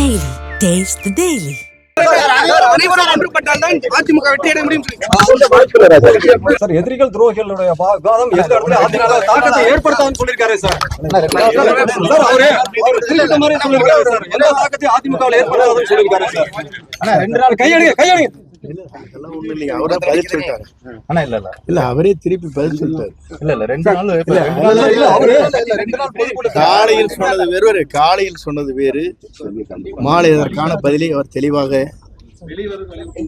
Daily. Taste the Daily. Sir எதிரிகள் துரோகிகளுடைய வாதம் எந்த இடத்துல அதிமுக தாக்கத்தை ஏற்படுத்தாதுன்னு சொல்லியிருக்காரு சார். அவரு திருத்த மாதிரி சொல்லியிருக்காரு சார். எந்த தாக்கத்தையும் அதிமுகவில் ஏற்படுத்தாதுன்னு சொல்லியிருக்காரு சார். 2 நாள் கையெடுங்க அவரே பதில் சொல்லிட்டாரு. அவரே திருப்பி பதில் சொல்லிட்டாரு. 2 நாள் காலையில் சொன்னது வேறு, காலையில் சொன்னது வேறு, மாலை அதற்கான பதிலை அவர் தெளிவாக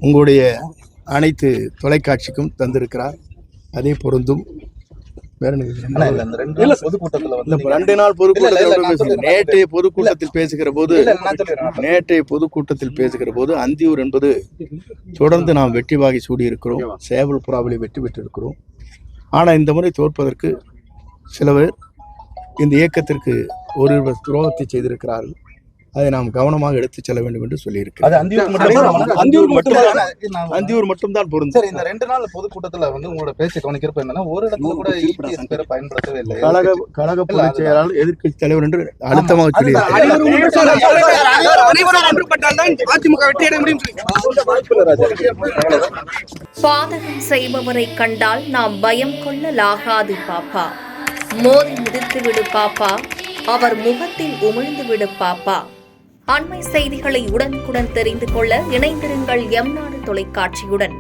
உங்களுடைய அனைத்து தொலைக்காட்சிக்கும் தந்திருக்கிறார். அதே பொருந்தும். நேற்றைய பொதுக்கூட்டத்தில் பேசுகிற போது அந்தியூர் என்பது தொடர்ந்து நாம் வெற்றி வாகை சூடியிருக்கிறோம், சேவல் புறாவிலே வெற்றி பெற்றிருக்கிறோம். ஆனால் இந்த முறை தோற்பதற்கு சிலவர் இந்த இயக்கத்திற்கு ஒரு துரோகத்தை செய்திருக்கிறார்கள். அதை நாம் கவனமாக எடுத்துச் செல்ல வேண்டும் என்று சொல்லியிருக்கிறேன். அந்தியூர் மட்டும்தான் பொருந்தும். சரி, இந்த 2 நாள் பொதுக்கூட்டத்துல உங்களோட பேச்சு கவனிக்கிறப்ப என்னன்னா, ஒரு இடத்துல கூட EPS பேரை பயன்படுத்தவே இல்லை. கழக பொதுச் செயலாளர் எதிர்க்கட்சி தலைவர் என்று அழுத்தமாக சொல்லியிருக்கிறார். பாதகம் செய்பவரை கண்டால் நாம் பயம் கொள்ளலாகாது பாப்பா. மோதி மிதித்து விடு பாப்பா, அவர் முகத்தில் உமிழ்ந்து விடு பாப்பா. அண்மை செய்திகளை உடனுக்குடன் தெரிந்து கொள்ள இணைந்திருங்கள் எம் நாடு தொலைக்காட்சியுடன்.